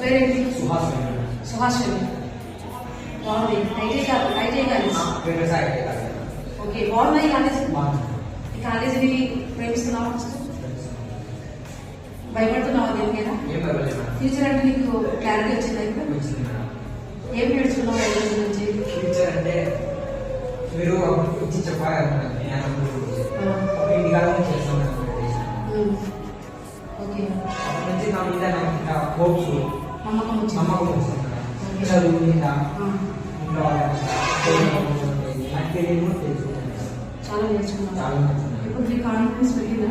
పేరేంటి? సుహాస్. బాగుంది. IT college. Okay, బాగుందా ఈ కాలేజ్? ఈ కాలేజీని ప్రేమిస్తున్నావా? ఫస్ట్ భయపడుతున్నావా దేనికైనా? ఫ్యూచర్ అంటే నీకు క్లారిటీ వచ్చిందా? ఇప్పుడు ఏం నేర్చుకున్నావు 5 రోజుల నుంచి? ఫ్యూచర్ అంటే మీరు ఇచ్చి చెప్పాలి. ఇంటికాలం చేస్తాను. ఓకే, అప్పటి నుంచి నా మీద నాకు హోప్స్, నమ్మకం నమ్మకం వస్తుంది. చదువు మీద ఇంట్లో నాకు తెలియదు తెలుసుకున్నాను. చాలా నేర్చుకున్నాను. చాలా నచ్చున్నాను. ఇప్పుడు నీ కాన్ఫిడెన్స్ పెరిగిందా?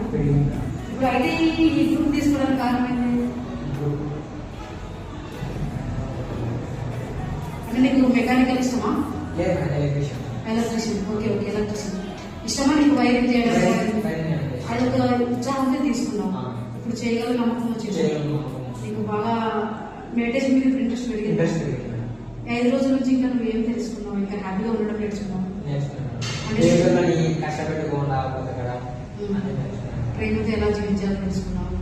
ఇప్పుడు అయితే ఈ గ్రూప్ తీసుకోవడానికి కారణం ఏంటి? అంటే నీకు మెకానికల్ ఇష్టమా? ఎలక్ట్రీషియన్. ఓకే ఓకే, ఎలక్ట్రీషియన్ ఇష్టమా నీకు? వైరింగ్ చేయడం అది ఒక ఉత్సాహంతో తీసుకున్నావు. ఇప్పుడు చేయగల నమ్మకం వచ్చింది నీకు. బాగా మెడిటేషన్ మీద ఇంట్రెస్ట్ పెరిగింది. 5 రోజుల నుంచి ఇంకా నువ్వు ఏం తెలుసుకున్నావు? ఇంకా హ్యాపీగా ఉండడం నేర్చుకున్నావు. కష్టపెట్టుకోకుండా ప్రేమతో ఎలా జీవించాలో తెలుసుకున్నావు.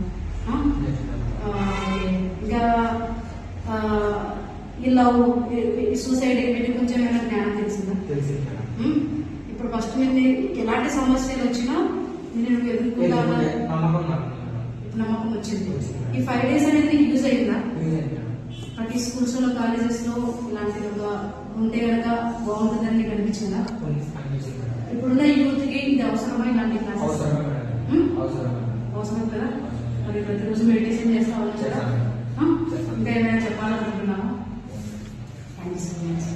ఇంకా ఈ లవ్, సూసైడ్ వీటి కొంచెం ఏమైనా జ్ఞానం తెలిసిందా? ఇప్పుడు ఫస్ట్ మీరు ఎలాంటి సమస్యలు వచ్చినా నేను ఎదుర్కొంటా నమ్మకం వచ్చింది. ఈ 5 days అనేది నీకు యూజ్ అయిందా? ప్రతి స్కూల్స్ లో, కాలేజెస్ లో ఇలాంటి ఉంటే కనుక బాగుంటుందని నీకు అనిపించిందా? ఇప్పుడున్న యూత్ కి ఇది అవసరమా ఇలాంటి క్లాసెస్? అవసరం కదా. మరి ప్రతిరోజు మెడిటేషన్ చేస్తావు కదా? ఇంకా ఏమైనా చెప్పాలనుకుంటున్నావా? Thank you so much.